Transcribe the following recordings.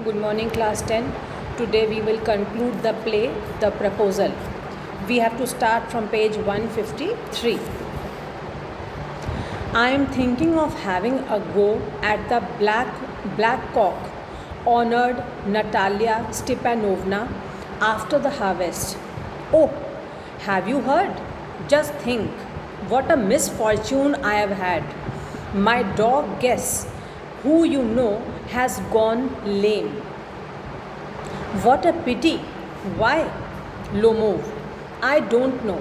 Good morning, class 10. Today we will conclude the play The Proposal. We have to start from page 153. I am thinking of having a go at the Black Cock, honored Natalia Stepanovna, after the harvest. Oh, have you heard? Just think, what a misfortune I have had. My dog Guess, who you know, has gone lame. What a pity. Why? Lomov. I don't know.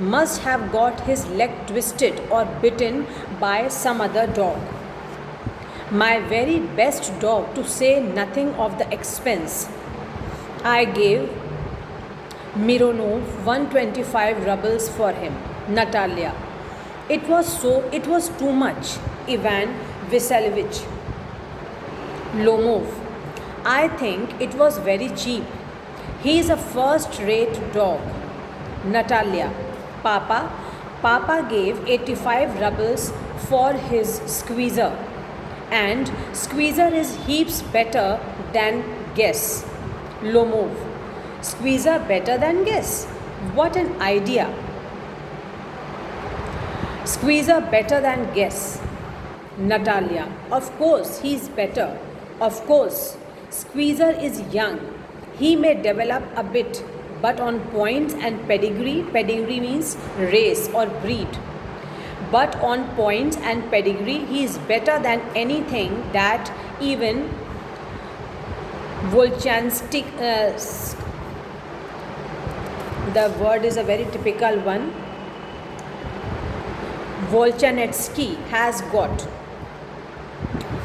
Must have got his leg twisted or bitten by some other dog. My very best dog, to say nothing of the expense. I gave Mironov 125 rubles for him. Natalia. It was too much. Ivan Vasilevich. Lomov. I think it was very cheap. He is a first-rate dog. Natalia. Papa gave 85 rubles for his squeezer. And squeezer is heaps better than Guess. Lomov. Squeezer better than Guess? What an idea. Squeezer better than Guess. Natalia. Of course, he's better. Of course. Squeezer is young. He may develop a bit, but on points and pedigree means race or breed. But on points and pedigree, he is better than anything that even Volchansky, the word is a very typical one, Volchanetsky has got.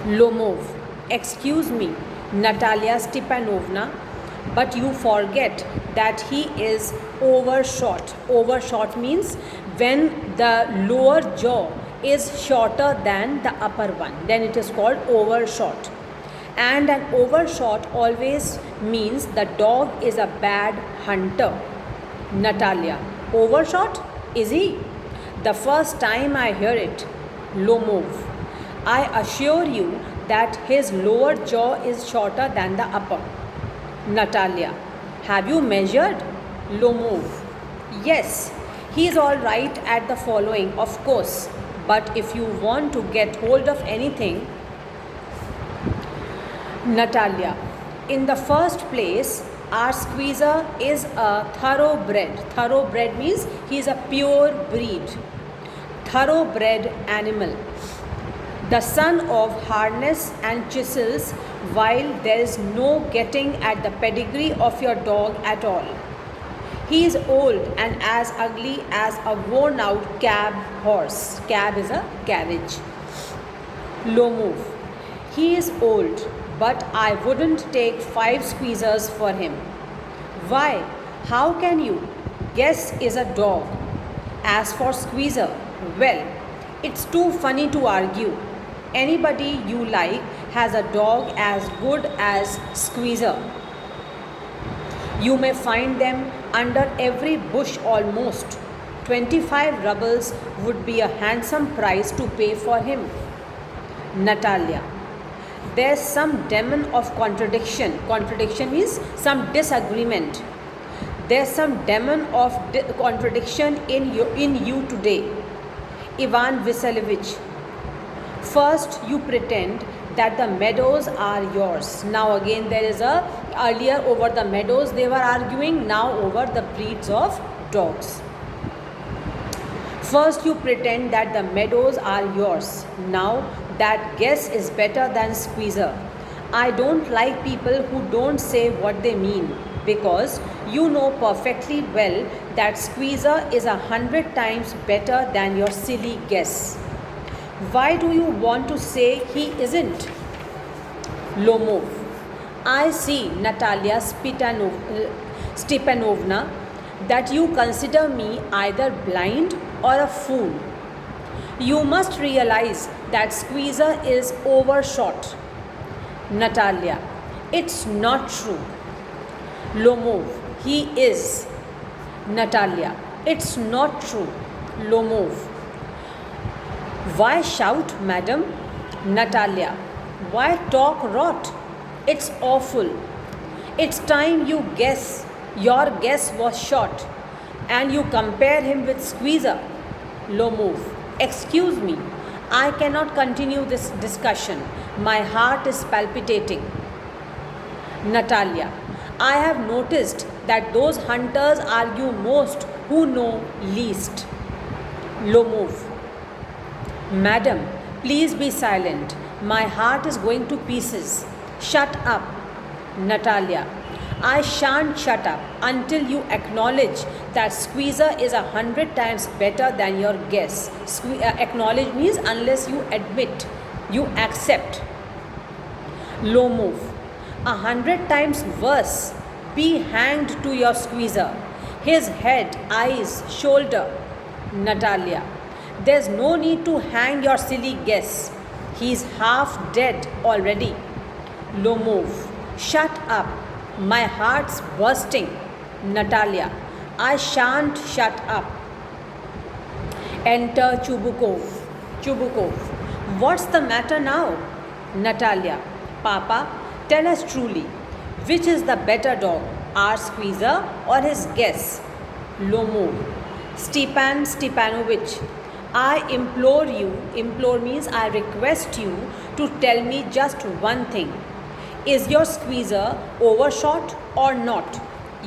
Lomov. Excuse me, Natalia Stepanovna, but you forget that he is overshot. Overshot means when the lower jaw is shorter than the upper one, then it is called overshot. And an overshot always means the dog is a bad hunter. Natalia. Overshot? Is he? The first time I hear it. Lomov. I assure you that his lower jaw is shorter than the upper. Natalia. Have you measured? Lomov. Yes, he is all right at the following, of course. But if you want to get hold of anything, Natalia. In the first place, our squeezer is a thoroughbred. Thoroughbred means he is a pure breed. Thoroughbred animal. The son of harness and chisels, while there is no getting at the pedigree of your dog at all. He is old and as ugly as a worn out cab horse. Cab is a carriage. Lomov. He is old, but I wouldn't take 5 squeezers for him. Why? How can you? Guess is a dog. As for squeezer, well, it's too funny to argue. Anybody you like has a dog as good as squeezer. You may find them under every bush almost. 25 rubles would be a handsome price to pay for him. Natalia. There's some demon of contradiction. Contradiction means some disagreement. There's some demon of contradiction in you today. Ivan Vasilevich. First, you pretend that the meadows are yours. Now again there is a, earlier over the meadows they were arguing, now over the breeds of dogs. First you pretend that the meadows are yours. Now that Guess is better than squeezer. I don't like people who don't say what they mean, because you know perfectly well that squeezer is 100 times better than your silly Guess. Why do you want to say he isn't? Lomov. I see, Natalia Stepanovna, that you consider me either blind or a fool. You must realize that squeezer is overshot. Natalia. It's not true. Lomov. He is. Natalia. It's not true. Lomov. Why shout, madam? Natalia. Why talk rot? It's awful. It's time you guess. Your guess was shot. And you compare him with Squeezer. Lomov. Excuse me. I cannot continue this discussion. My heart is palpitating. Natalia. I have noticed that those hunters argue most who know least. Lomov. Madam, please be silent. My heart is going to pieces. Shut up. Natalia. I shan't shut up until you acknowledge that Squeezer is 100 times better than your guess. Acknowledge means unless you admit, you accept. Lomov. 100 times worse. Be hanged to your Squeezer. His head, eyes, shoulder. Natalia. There's no need to hang your silly guess. He's half dead already. Lomov. Shut up. My heart's bursting. Natalia. I shan't shut up. Enter Chubukov. Chubukov. What's the matter now? Natalia. Papa, tell us truly. Which is the better dog? Our Squeezer or his guess? Lomov. Stepan Stepanovich. I implore you, implore means I request you to tell me just one thing. Is your Squeezer overshot or not?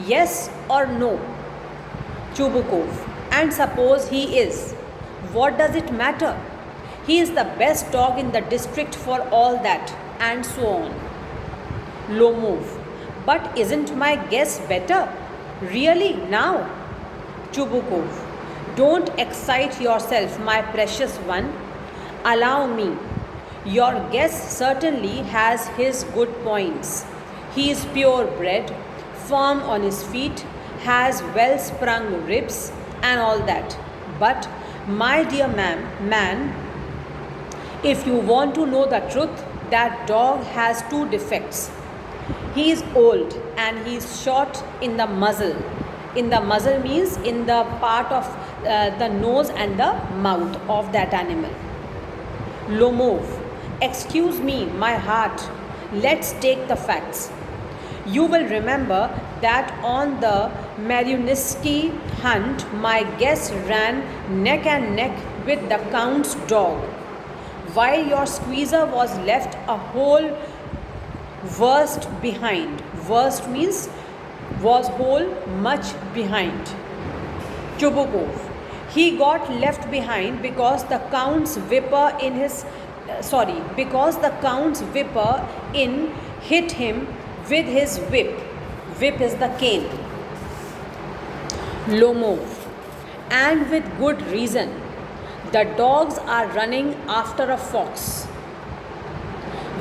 Yes or no? Chubukov. And suppose he is. What does it matter? He is the best dog in the district for all that, and so on. Lomov. But isn't my guess better? Really now? Chubukov. Don't excite yourself, my precious one. Allow me. Your guess certainly has his good points. He is purebred, firm on his feet, has well sprung ribs, and all that. But, my dear man, if you want to know the truth, that dog has two defects. He is old and he is short in the muzzle. In the muzzle means in the part of the nose and the mouth of that animal. Lomov. Excuse me, my heart. Let's take the facts. You will remember that on the Mariunsky hunt, my guess ran neck and neck with the Count's dog, while your Squeezer was left a whole worst behind. Worst means was whole much behind. Chubukov. He got left behind because the Count's whipper in his because the Count's whipper in hit him with his whip. Whip is the cane. Lomov. And with good reason. The dogs are running after a fox.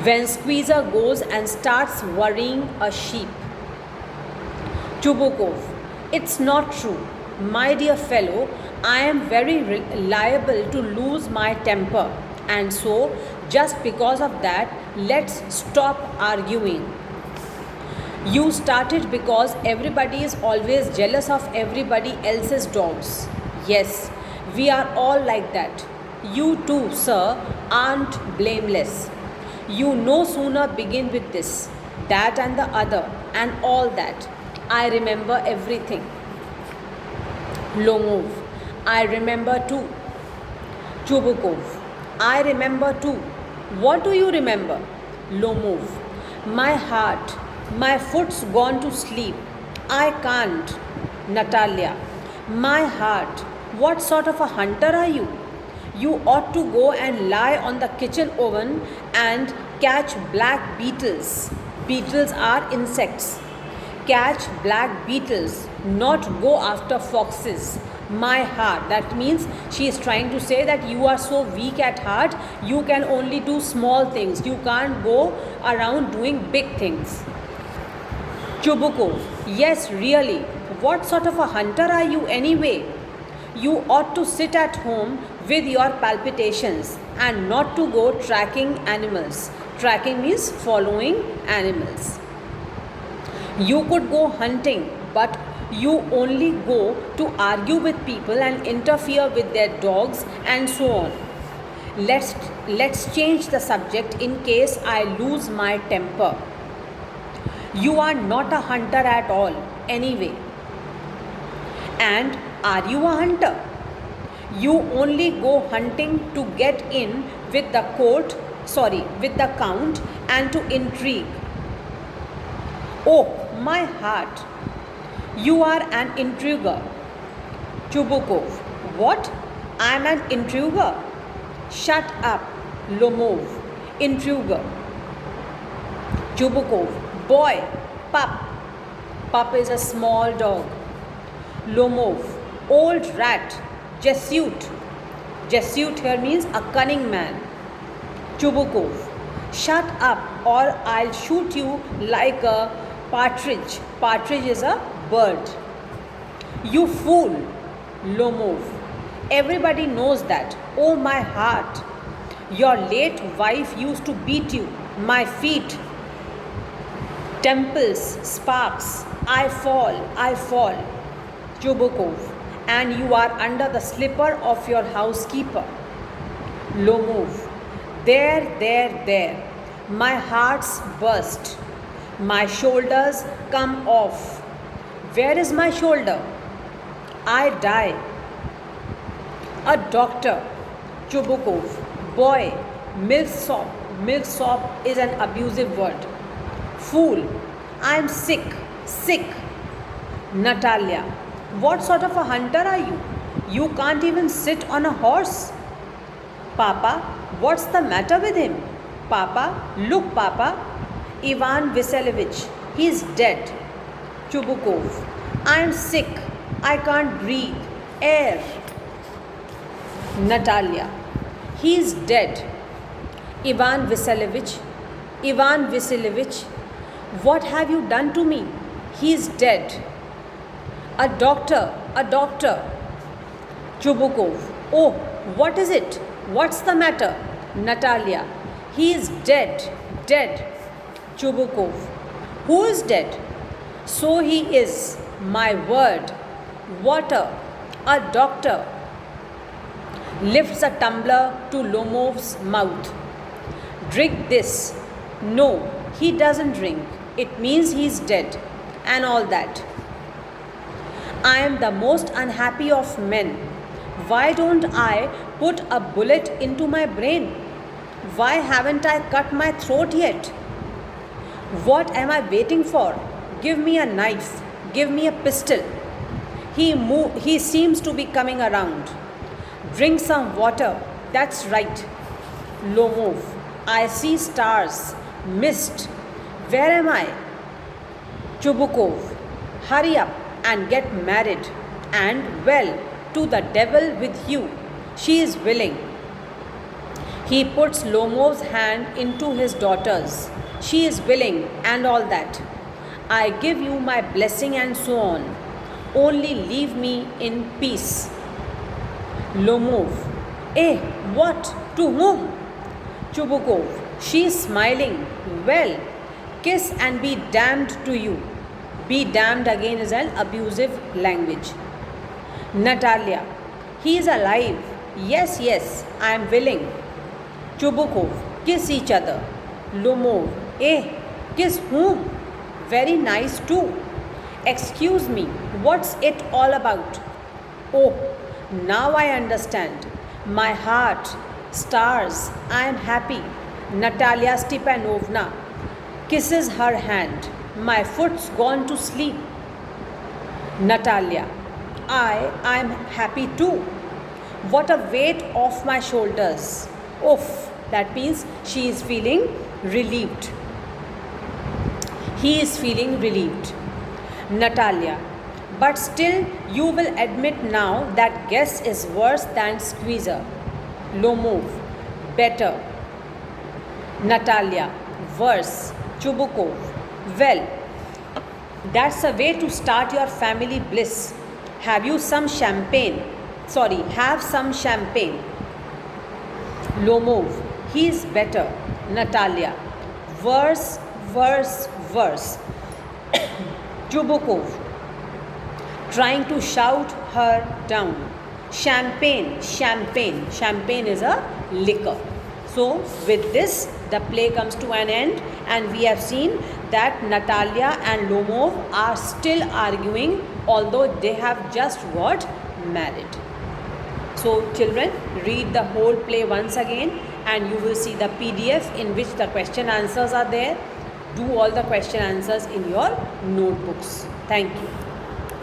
When Squeezer goes and starts worrying a sheep. Chubukov. It's not true. My dear fellow, I am very liable to lose my temper. And so, just because of that, let's stop arguing. You started because everybody is always jealous of everybody else's dogs. Yes, we are all like that. You too, sir, aren't blameless. You no sooner begin with this, that and the other, and all that. I remember everything. Lomov. I remember too. Chubukov. I remember too. What do you remember? Lomov. My heart. My foot's gone to sleep. I can't. Natalia. My heart. What sort of a hunter are you? You ought to go and lie on the kitchen oven and catch black beetles. Beetles are insects. Catch black beetles, not go after foxes. My heart. That means she is trying to say that you are so weak at heart, you can only do small things. You can't go around doing big things. Chubukov. Yes, really. What sort of a hunter are you anyway? You ought to sit at home with your palpitations and not to go tracking animals. Tracking means following animals. You could go hunting, but you only go to argue with people and interfere with their dogs and so on. Let's change the subject in case I lose my temper. You are not a hunter at all, anyway. And are you a hunter? You only go hunting to get in with the with the count and to intrigue. Oh, my heart. You are an intriguer. Chubukov. What? I am an intriguer. Shut up, Lomov. Intruder. Chubukov. Boy. Pup. Pup is a small dog. Lomov. Old rat. Jesuit. Jesuit here means a cunning man. Chubukov. Shut up or I'll shoot you like a partridge. Partridge is a bird. You fool. Lomov. Everybody knows that. Oh, my heart. Your late wife used to beat you. My feet. Temples. Sparks. I fall. Chubukov. And you are under the slipper of your housekeeper. Lomov. There. My heart's burst. My shoulders come off. Where is my shoulder? I die. A doctor. Chubukov. Boy. Milksop. Milksop is an abusive word. Fool. I am sick. Natalia. What sort of a hunter are you? You can't even sit on a horse. Papa, what's the matter with him? Papa, look, Papa. Ivan Vasilievich, he's dead. Chubukov. I am sick. I can't breathe. Air. Natalia. He's dead. Ivan Vasilievich. What have you done to me? He's dead. A doctor. Chubukov. Oh, what is it? What's the matter? Natalia. He is dead. Chubukov. Who is dead? So he is. My word. Water. A doctor. Lifts a tumbler to Lomov's mouth. Drink this. No, he doesn't drink. It means he's dead. And all that. I am the most unhappy of men. Why don't I put a bullet into my brain? Why haven't I cut my throat yet? What am I waiting for? Give me a knife. Give me a pistol. He seems to be coming around. Drink some water. That's right. Lomov. I see stars. Mist. Where am I? Chubukov. Hurry up and get married. And, well, to the devil with you. She is willing. He puts Lomov's hand into his daughter's. She is willing and all that. I give you my blessing and so on. Only leave me in peace. Lomov. What? To whom? Chubukov. She is smiling. Well, kiss and be damned to you. Be damned again is an abusive language. Natalia. He is alive. Yes, I am willing. Chubukov. Kiss each other. Lomov. Kiss whom? Very nice too. Excuse me, what's it all about? Oh, now I understand. My heart, stars, I am happy. Natalia Stepanovna kisses her hand. My foot's gone to sleep. Natalia. I am happy too. What a weight off my shoulders. Oof, that means she is feeling relieved. He is feeling relieved. Natalia. But still, you will admit now that guess is worse than squeezer. Lomov. Better. Natalia. Worse. Chubukov. Well, that's a way to start your family bliss. Have some champagne. Lomov. He is better. Natalia. Worse. Chubukov. Trying to shout her down. Champagne. Champagne is a liquor. So, with this, the play comes to an end and we have seen that Natalia and Lomov are still arguing, although they have just got married. So children, read the whole play once again and you will see the PDF in which the question answers are there. Do all the question answers in your notebooks. Thank you.